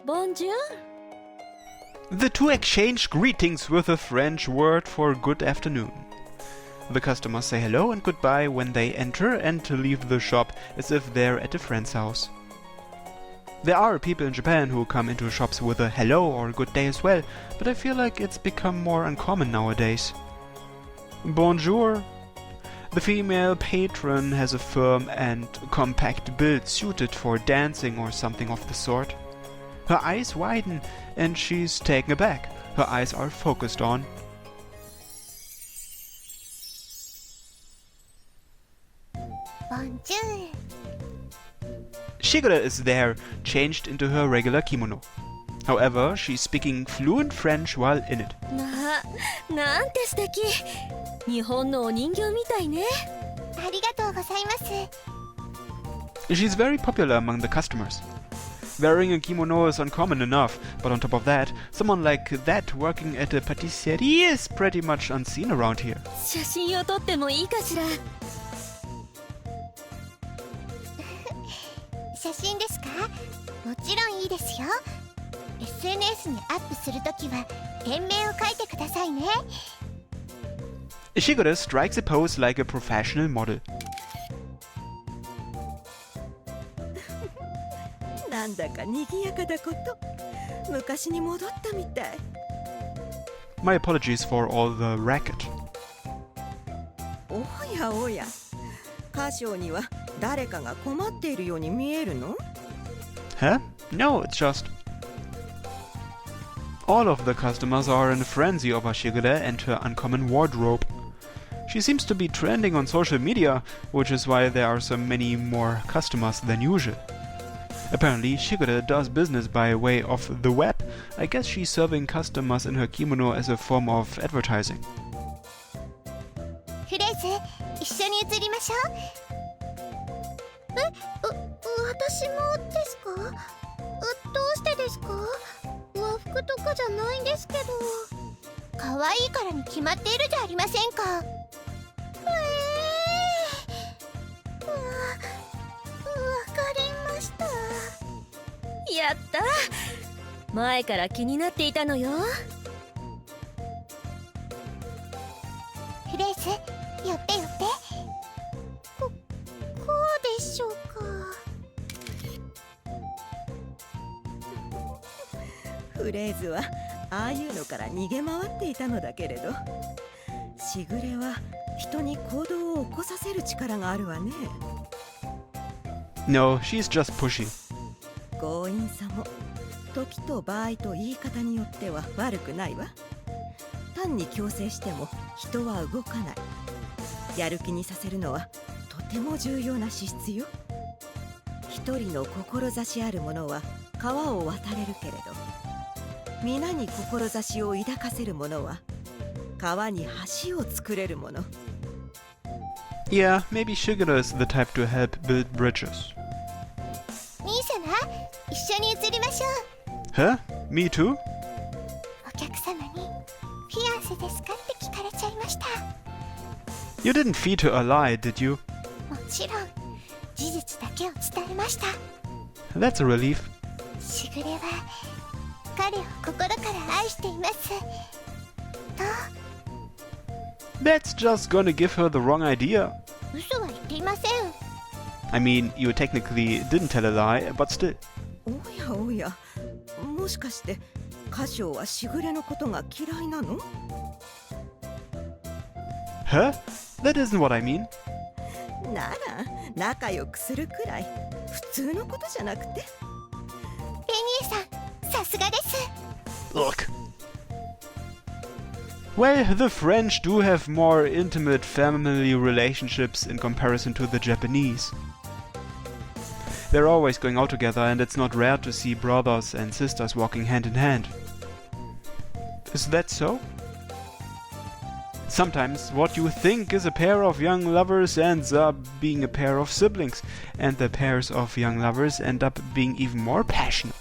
Bonjour. The two exchange greetings with a French word for good afternoon. The customers say hello and goodbye when they enter and leave the shop as if they're at a friend's house. There are people in Japan who come into shops with a hello or good day as well, but I feel like it's become more uncommon nowadays. Bonjour. The female patron has a firm and compact build suited for dancing or something of the sort. Her eyes widen and she's taken aback. Her eyes are focused on. Bonjour. Shigure is there, changed into her regular kimono. However, she's speaking fluent French while in it. なんて素敵。日本のお人形みたいね。ありがとうございます。 She's very popular among the customers. Wearing a kimono is uncommon enough, but on top of that, someone like that working at a patisserie is pretty much unseen around here. 写真を撮ってもいいかしら。写真ですか？もちろんいいですよ。SNS にアップするときは店名を書いてくださいね。Shigure strikes a pose like a professional model. なんだか賑やかだこと。昔に戻ったみたい。My apologies for all the racket. おやおや、歌唱には誰かが困っているように見えるの？ Huh? No, it's just... All of the customers are in a frenzy over Shigure and her uncommon wardrobe. She seems to be trending on social media, which is why there are so many more customers than usual. Apparently, Shigure does business by way of the web. I guess she's serving customers in her kimono as a form of advertising. フレーズ、一緒に写りましょう。私もですか？どうしてですか？和服とかじゃないんですけど。可愛いからに決まっているじゃありませんか。わかりました。やった。前から気になっていたのよ。フレーズ、寄って寄って。こうでしょうか。フレーズはああいうのから逃げ回っていたのだけれど、しぐれは人に行動を起こさせる力があるわね。No, she's just pushy. 強引さも時と場合と言い方によっては悪くないわ。単に強制しても人は動かない。やる気にさせるのはとても重要な資質よ。一人の志ある者は川を渡れるけれど、皆に志を抱かせる者は川に橋を作れるもの。 Yeah, maybe Shigure is the type to help build bridges. 兄様、一緒に写りましょう。 Huh? Me too? お客様にフィアンセですかって聞かれちゃいました。 You didn't feed her a lie, did you? もちろん事実だけを伝えました。 That's a relief. しぐれは彼を心から愛しています。と。 That's just gonna give her the wrong idea. 嘘は言っていません。 I mean, you technically didn't tell a lie, but still. おやおや、もしかして歌唱はしぐれのことが嫌いなの？ Huh? That isn't what I mean. なら仲良くするくらい普通のことじゃなくて。レニエさん、さすがです。 Look. Well, the French do have more intimate family relationships in comparison to the Japanese. They're always going out together, and it's not rare to see brothers and sisters walking hand in hand. Is that so? Sometimes what you think is a pair of young lovers ends up being a pair of siblings, and the pairs of young lovers end up being even more passionate.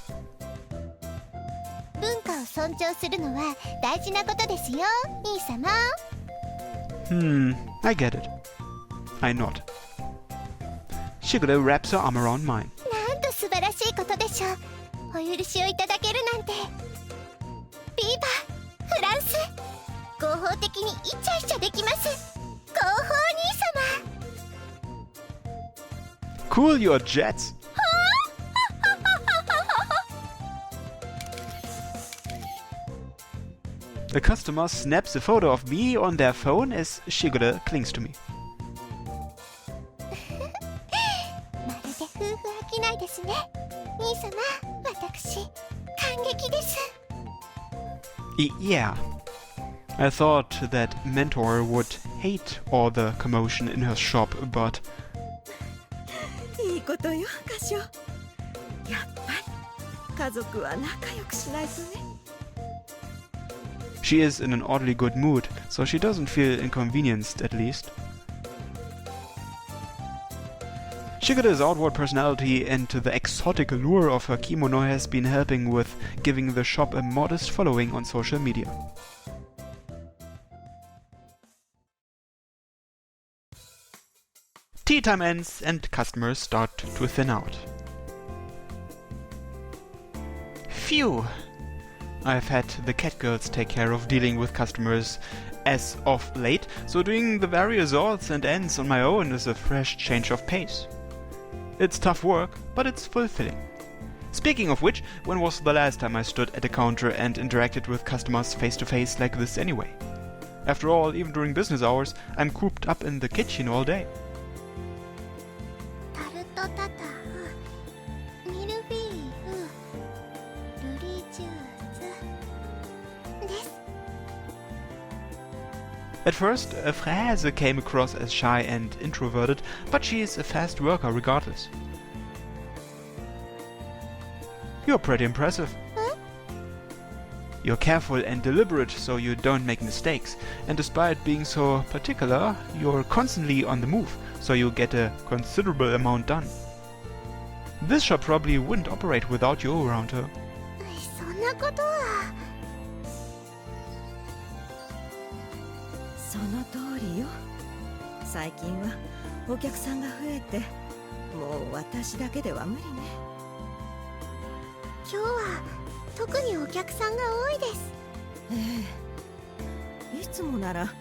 文化を尊重するのは大事なことですよ、兄様。I get it. I nod. Shigure wraps her arm around mine. なんと素晴らしいことでしょう。お許しをいただけるなんて。ビーバフランス、合法的にイチャイチャできます。合法兄様。 Cool your jets. The customer snaps a photo of me on their phone as Shigure clings to me. まるで夫婦飽きないですね。兄様、私感激です。Yeah. I thought that Mentor would hate all the commotion in her shop, but いいことよ、カシオ。やっぱり家族は仲良くしないとね。she is in an oddly good mood, so she doesn't feel inconvenienced at least. Shigure's outward personality and the exotic allure of her kimono has been helping with giving the shop a modest following on social media. Tea time ends and customers start to thin out. Phew! I've had the cat girls take care of dealing with customers as of late, so doing the various odds and ends on my own is a fresh change of pace. It's tough work, but it's fulfilling. Speaking of which, when was the last time I stood at a counter and interacted with customers face to face like this anyway? After all, even during business hours, I'm cooped up in the kitchen all day. タルトタタン、ミルフィーユ、ルリジュースです。 At first, Fraise came across as shy and introverted, but she is a fast worker regardless. You're pretty impressive. You're careful and deliberate so you don't make mistakes, and despite being so particular, you're constantly on the move, so you get a considerable amount done. This shop probably wouldn't operate without you around her. そんなことは。その通りよ。最近はお客さんが増えて、もう私だけでは無理ね。今日は特にお客さんが多いです。ええ、いつもなら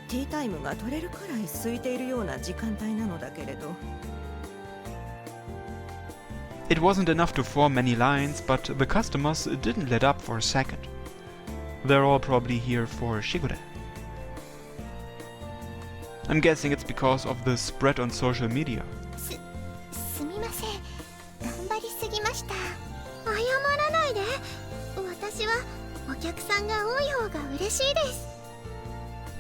ティータイムが取れるくらい空いているような時間帯なのだけれど。It wasn't enough to form many lines, but the customers didn't let up for a second. They're all probably here for Shigure. I'm guessing it's because of the spread on social media. すみません。頑張りすぎました。謝らないで。私はお客さんが多い方が嬉しいです。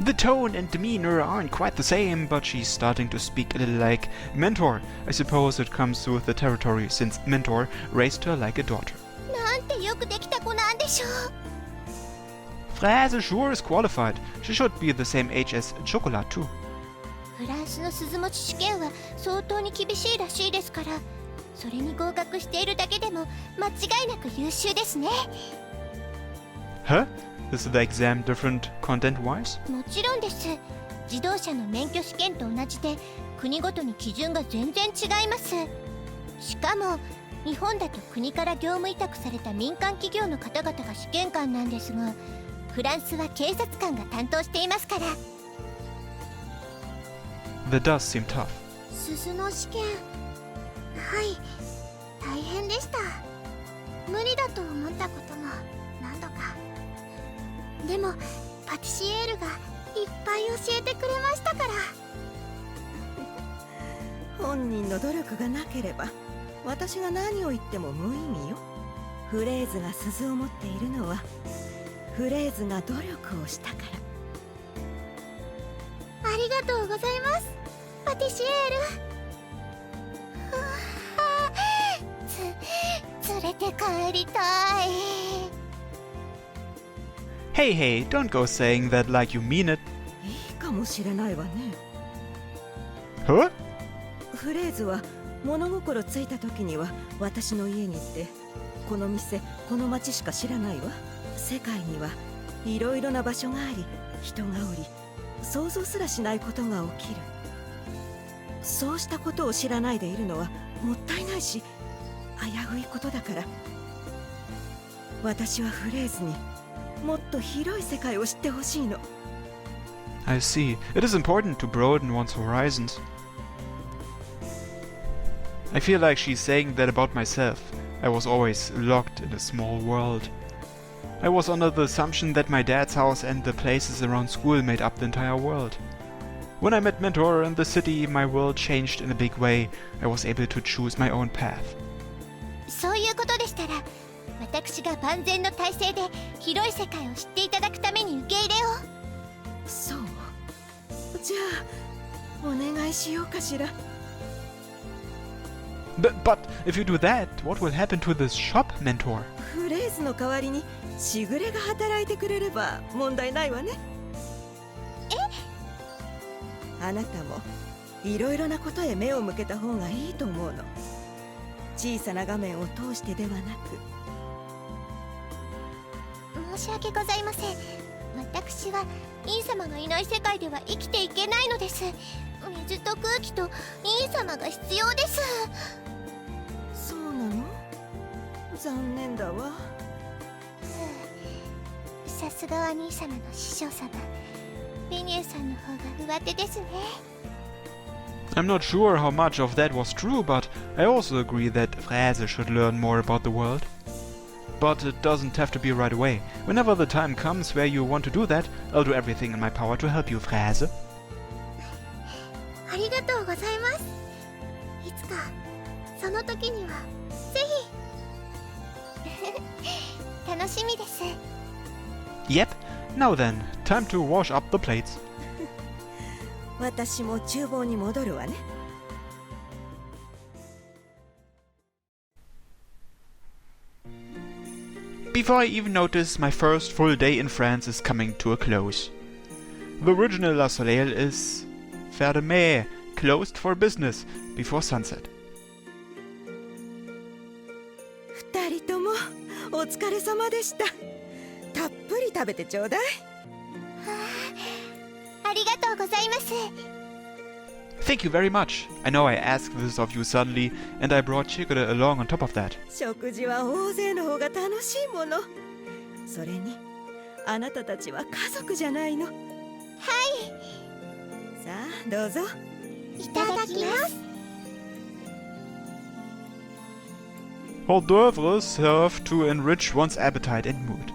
The tone and demeanor aren't quite the same, but she's starting to speak a little like Mentor. I suppose it comes with the territory, since Mentor raised her like a daughter. なんてよくできた子なんでしょう。 Fraise sure is qualified. She should be the same age as Chocolat too. フランスの鈴持ち試験は相当に厳しいらしいですから、それに合格しているだけでも間違いなく優秀ですね。 Huh? Is the exam different content-wise? もちろんです。自動車の免許試験と同じで国ごとに基準が全然違います。しかも日本だと国から業務委託された民間企業の方々が試験官なんですが、フランスは警察官が担当していますから。 That does seem tough. 鈴の試験、はい、大変でした。無理だと思ったことも何度か。でもパティシエールがいっぱい教えてくれましたから。本人の努力がなければ私が何を言っても無意味よ。フレーズが鈴を持っているのはフレーズが努力をしたから。ありがとうございます、パティシエール。連れて帰りたい。 Hey, hey, don't go saying that like you mean it. いいかもしれないわね。 Huh? フレーズは物心ついた時には私の家に行って、この店この町しか知らないわ。世界にはいろいろな場所があり、人がおり、想像すらしないことが起きる。そうしたことを知らないでいるのはもったいないし危ういことだから。私はフレーズにもっと広い世界を知ってほしいの。 I see. It is important to broaden one's horizons. I feel like she's saying that about myself. I was always locked in a small world. I was under the assumption that my dad's house and the places around school made up the entire world. When I met Mentor in the city, my world changed in a big way. I was able to choose my own path. そういうことでしたら、私が万全の体制で広い世界を知っていただくために受け入れを。そう。じゃあお願いしようかしら。But if you do that, what will happen to this shop, Mentor? フレーズの代わりにしぐれが働いてくれれば問題ないわね。あなたもいろいろなことへ目を向けた方がいいと思うの。小さな画面を通してではなく。申し訳ございません。私はイン様のいない世界では生きていけないのです。水と空気とイン様が必要です。そうなの？残念だわ。さすがは兄様の師匠様。ベニエさんの方が上手ですね。I'm not sure how much of that was true, but I also agree that Fräse should learn more about the world. But it doesn't have to be right away. Whenever the time comes where you want to do that, I'll do everything in my power to help you, Fräse. ありがとうございます。いつかその時にはぜひ。楽しみです。Yep. Now then, time to wash up the plates. 私も厨房に戻るわね。Before I even notice, my first full day in France is coming to a close. The original La Soleil is fermé, closed for business, before sunset. 二人ともお疲れ様でした。たっぷり食べてちょうだい。ありがとうございます。Thank you very much. I know I asked this of you suddenly, and I brought Chigure along on top of that. 食事は大勢の方が楽しいもの。それにあなたたちは家族じゃないの。はい。さあどうぞ。いただきます。Hors d'oeuvres serve to enrich one's appetite and mood.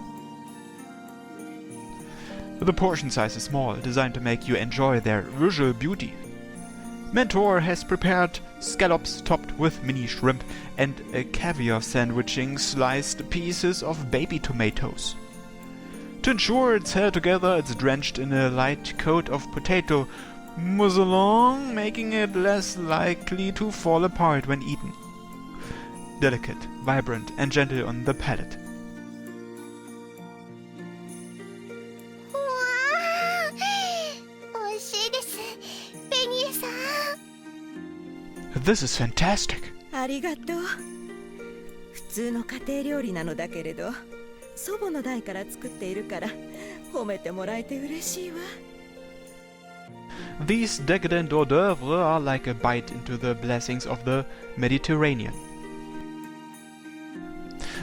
The portion size is small, designed to make you enjoy their visual beauty. Mentor has prepared scallops topped with mini shrimp and a caviar sandwiching sliced pieces of baby tomatoes. To ensure it's held together, it's drenched in a light coat of potato mousseline, making it less likely to fall apart when eaten. Delicate, vibrant, and gentle on the palate. うわー、美味しいです。ベニエさん。This is fantastic. ありがとう。普通の家庭料理なのだけれど、祖母の代から作っているから褒めてもらえて嬉しいわ。These decadent hors d'oeuvres are like a bite into the blessings of the Mediterranean.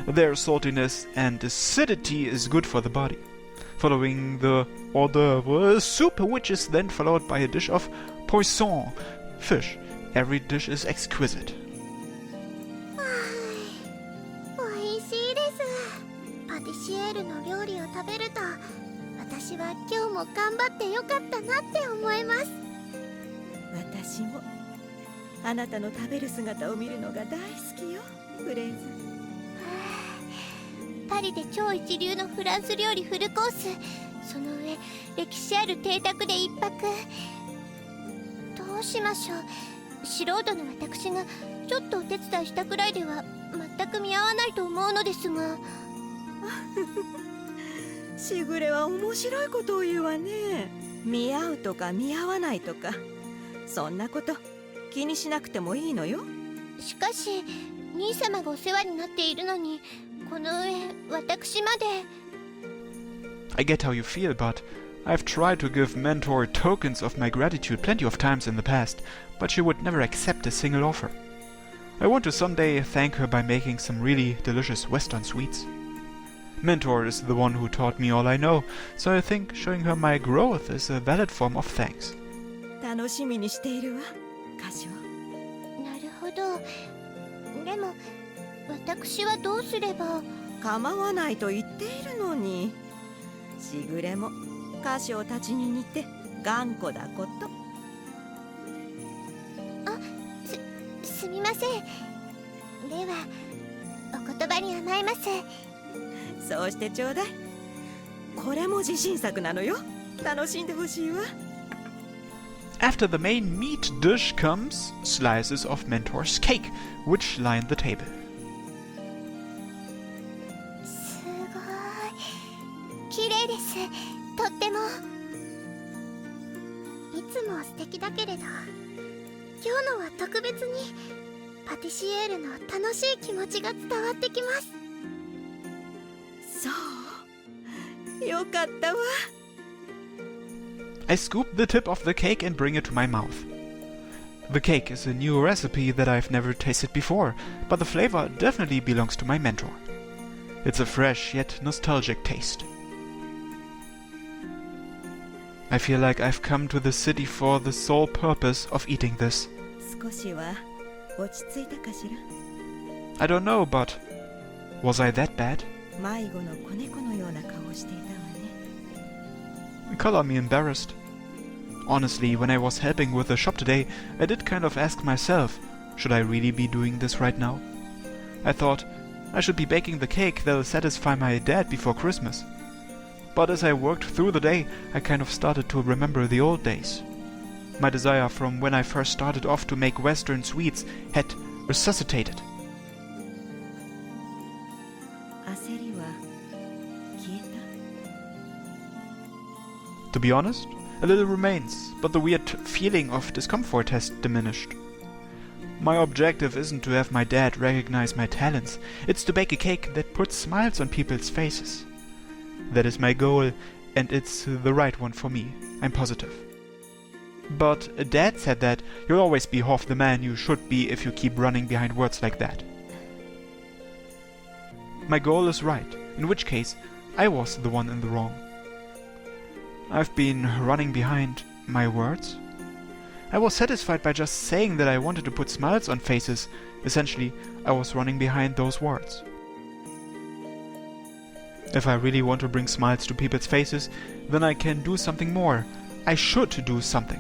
Their saltiness and acidity is good for the body. Following the hors d'oeuvre, soup, which is then followed by a dish of poisson, fish. Every dish is exquisite. 美味しいです。パティシエールの料理を食べると、私は今日も頑張ってよかったなって思います。私もあなたの食べる姿を見るのが大好きよ、フレーズ。パリで超一流のフランス料理フルコース、その上歴史ある邸宅で一泊。どうしましょう。素人の私がちょっとお手伝いしたくらいでは全く見合わないと思うのですが。しぐれは面白いことを言うわね。見合うとか見合わないとか、そんなこと気にしなくてもいいのよ。しかし兄様がお世話になっているのに、この上私まで。 I get how you feel, but I've tried to give Mentor tokens of my gratitude plenty of times in the past, but she would never accept a single offer. I want to someday thank her by making some really delicious Western sweets. Mentor is the one who taught me all I know, so I think showing her my growth is a valid form of thanks. 楽しみにしているわ、カシオ。なるほど。でも私はどうすれば。構わないと言っているのに。しぐれもカシオたちに似て頑固だこと。すみません。ではお言葉に甘えます。そうしてちょうだい。これも自信作なのよ。楽しんでほしいわ。After the main meat dish comes slices of Mentor's cake, which line the table. すごい綺麗です。とっても。いつも素敵だけれど、今日のは特別にパティシエールの楽しい気持ちが伝わってきます。そう、よかったわ。I scoop the tip of the cake and bring it to my mouth. The cake is a new recipe that I've never tasted before, but the flavor definitely belongs to my mentor. It's a fresh yet nostalgic taste. I feel like I've come to the city for the sole purpose of eating this. 少しは落ち着いたかしら。I don't know, but was I that bad? 迷子の子猫のような顔をしていたわね。Color me embarrassed. Honestly, when I was helping with the shop today, I did kind of ask myself, should I really be doing this right now? I thought, I should be baking the cake that'll satisfy my dad before Christmas. But as I worked through the day, I kind of started to remember the old days. My desire from when I first started off to make Western sweets had resuscitated. 焦りは消えた。 To be honest, a little remains, but the weird feeling of discomfort has diminished. My objective isn't to have my dad recognize my talents, it's to bake a cake that puts smiles on people's faces. That is my goal, and it's the right one for me, I'm positive. But Dad said that you'll always be half the man you should be if you keep running behind words like that. My goal is right, in which case I was the one in the wrong. I've been running behind my words. I was satisfied by just saying that I wanted to put smiles on faces. Essentially, I was running behind those words. If I really want to bring smiles to people's faces, then I can do something more. I should do something.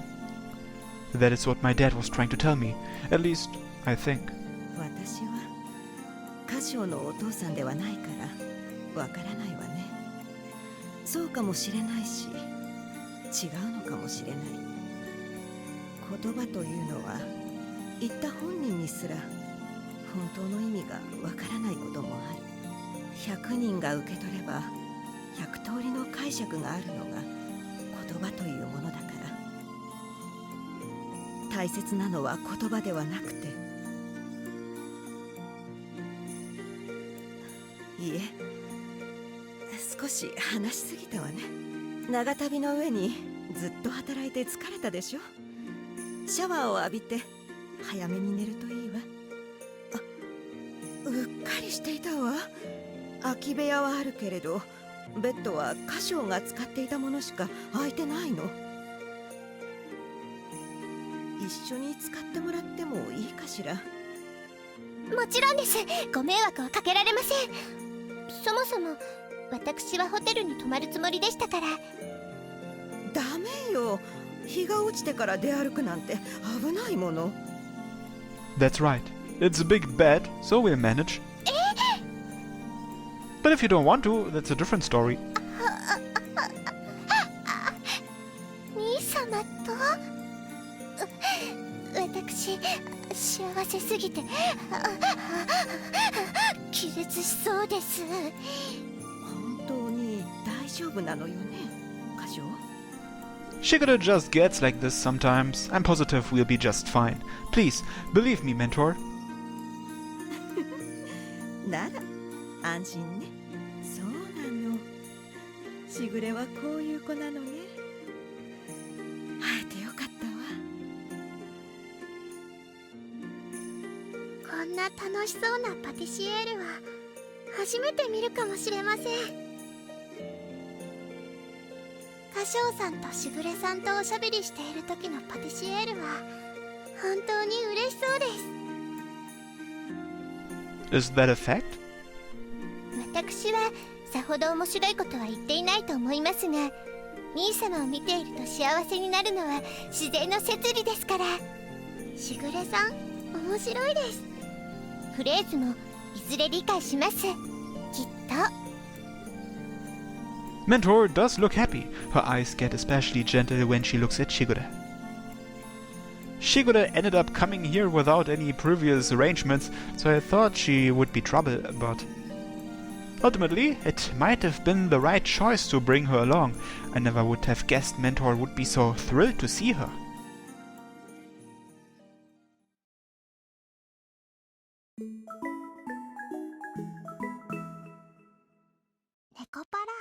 That is what my dad was trying to tell me. At least, I think. 私はカシオのお父さんではないからわからないわね。そうかもしれないし、違うのかもしれない。言葉というのは言った本人にすら本当の意味がわからないこともある。100人が受け取れば100通りの解釈があるのが言葉というものだから。大切なのは言葉ではなくて、いいえ、少し話しすぎたわね。長旅の上にずっと働いて疲れたでしょ。シャワーを浴びて早めに寝るといいわ。うっかりしていたわ。空き部屋はあるけれど、ベッドはカシオが使っていたものしか空いてないの。一緒に使ってもらってもいいかしら。もちろんです。ご迷惑はかけられません。そもそも私はホテルに泊まるつもりでしたから。ダメよ。日が落ちてから出歩くなんて危ないもの。That's right. It's a big bed, so we'll manage. But if you don't want to, that's a different story. 兄様と私幸せすぎて気絶しそうです。本当に大丈夫なのよね、カシオ。Shigure just gets like this sometimes. I'm positive we'll be just fine. Please, believe me, mentor. なら安心ね。そうなの。しぐれはこういう子なのね。会えてよかったわ。こんな楽しそうなパティシエールは初めて見るかもしれません。歌唱さんとしぐれさんとおしゃべりしている時のパティシエールは本当に嬉しそうです。 Is that a fact? 私はさほど面白いことは言っていないと思いますが、兄様を見ていると幸せになるのは自然の摂理ですから。しぐれさん面白いです。フレーズもいずれ理解します、きっと。 Mentor does look happy. Her eyes get especially gentle when she looks at Shigure. Shigure ended up coming here without any previous arrangements, so I thought she would be trouble, but ultimately it might have been the right choice to bring her along. I never would have guessed Mentor would be so thrilled to see her. ネコパラ